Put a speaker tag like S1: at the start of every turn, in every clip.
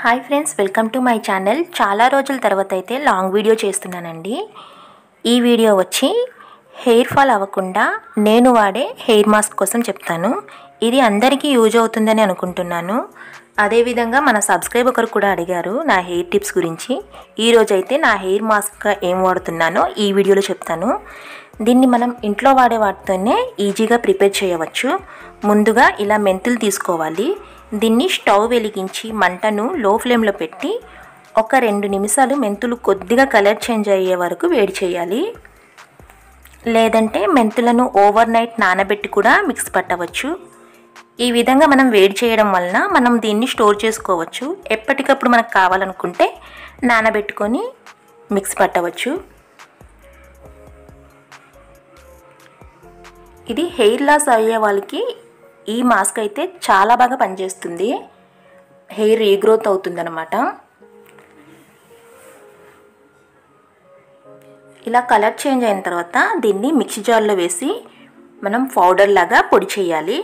S1: Hi friends, welcome to my channel. చాలా రోజుల తర్వాత అయితే లాంగ్ వీడియో చేస్తున్నానండి. ఈ వీడియో వచ్చి హెయిర్ ఫాల్ అవ్వకుండా నేను వాడే హెయిర్ మాస్క్ కోసం చెప్తాను. ఇది అందరికీ యూజ్ అవుతుందని అనుకుంటున్నాను. అదేవిధంగా మన సబ్స్క్రైబర్ ఒకరు కూడా అడిగారు నా హెయిర్ టిప్స్ గురించి. ఈరోజైతే నా హెయిర్ మాస్క్ ఏం వాడుతున్నానో ఈ వీడియోలో చెప్తాను. దీన్ని మనం ఇంట్లో వాడే వాటితోనే ఈజీగా ప్రిపేర్ చేయవచ్చు. ముందుగా ఇలా మెంతులు తీసుకోవాలి. దీన్ని స్టవ్ వెలిగించి మంటను లో ఫ్లేమ్లో పెట్టి ఒక 2 నిమిషాలు మెంతులు కొద్దిగా కలర్ చేంజ్ అయ్యే వరకు వేడి చేయాలి. లేదంటే మెంతులను ఓవర్ నైట్ నానబెట్టి కూడా మిక్స్ పట్టవచ్చు. ఈ విధంగా మనం వేడి చేయడం వలన మనం దీన్ని స్టోర్ చేసుకోవచ్చు. ఎప్పటికప్పుడు మనకు కావాలనుకుంటే నానబెట్టుకొని మిక్స్ పట్టవచ్చు. ఇది హెయిర్ లాస్ అయ్యే వాళ్ళకి ఈ మాస్క్ అయితే చాలా బాగా పనిచేస్తుంది. హెయిర్ రీగ్రోత్ అవుతుందన్నమాట. ఇలా కలర్ చేంజ్ అయిన తర్వాత దీన్ని మిక్సీ జార్లో వేసి మనం పౌడర్ లాగా పొడి చేయాలి.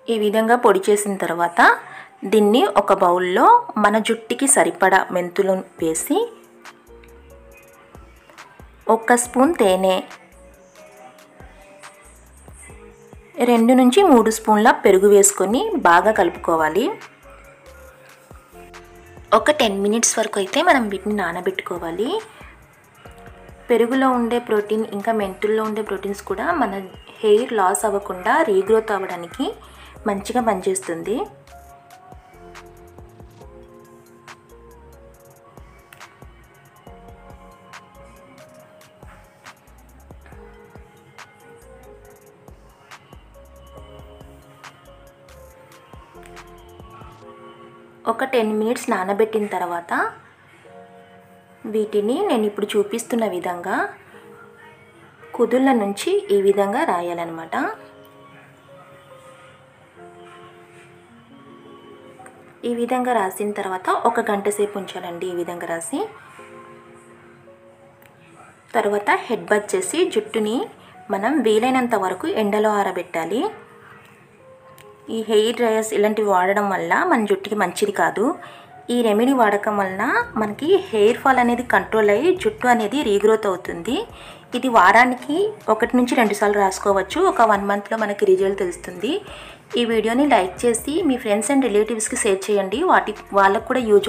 S1: ఈ విధంగా పొడి చేసిన తర్వాత దీన్ని ఒక బౌల్లో మన జుట్టుకి సరిపడా మెంతులు వేసి 1 స్పూన్ తేనె, 2 నుంచి 3 స్పూన్ల పెరుగు వేసుకొని బాగా కలుపుకోవాలి. ఒక 10 మినిట్స్ వరకు అయితే మనం వీటిని నానబెట్టుకోవాలి. పెరుగులో ఉండే ప్రోటీన్ ఇంకా మెంతుల్లో ఉండే ప్రోటీన్స్ కూడా మన హెయిర్ లాస్ అవ్వకుండా రీగ్రోత్ అవ్వడానికి మంచిగా పనిచేస్తుంది. ఒక 10 మినిట్స్ నానబెట్టిన తర్వాత వీటిని నేను ఇప్పుడు చూపిస్తున్న విధంగా కుదుళ్ళ నుంచి ఈ విధంగా రాయాలన్నమాట. ఈ విధంగా రాసిన తర్వాత 1 గంట సేపు ఉంచాలండి. ఈ విధంగా రాసి తర్వాత హెడ్ బాత్ చేసి జుట్టుని మనం వీలైనంత వరకు ఎండలో ఆరబెట్టాలి. ఈ హెయిర్ డ్రైయర్స్ ఇలాంటివి వాడడం వల్ల మన జుట్టుకి మంచిది కాదు. ఈ రెమెడీ వాడకం వలన మనకి హెయిర్ ఫాల్ అనేది కంట్రోల్ అయ్యి జుట్టు అనేది రీగ్రోత్ అవుతుంది. ఇది వారానికి 1 నుంచి 2 సార్లు రాసుకోవచ్చు. ఒక 1 మంత్లో మనకి రిజల్ట్ తెలుస్తుంది. ఈ వీడియోని లైక్ చేసి మీ ఫ్రెండ్స్ అండ్ రిలేటివ్స్కి షేర్ చేయండి. వాళ్ళకు కూడా యూజ్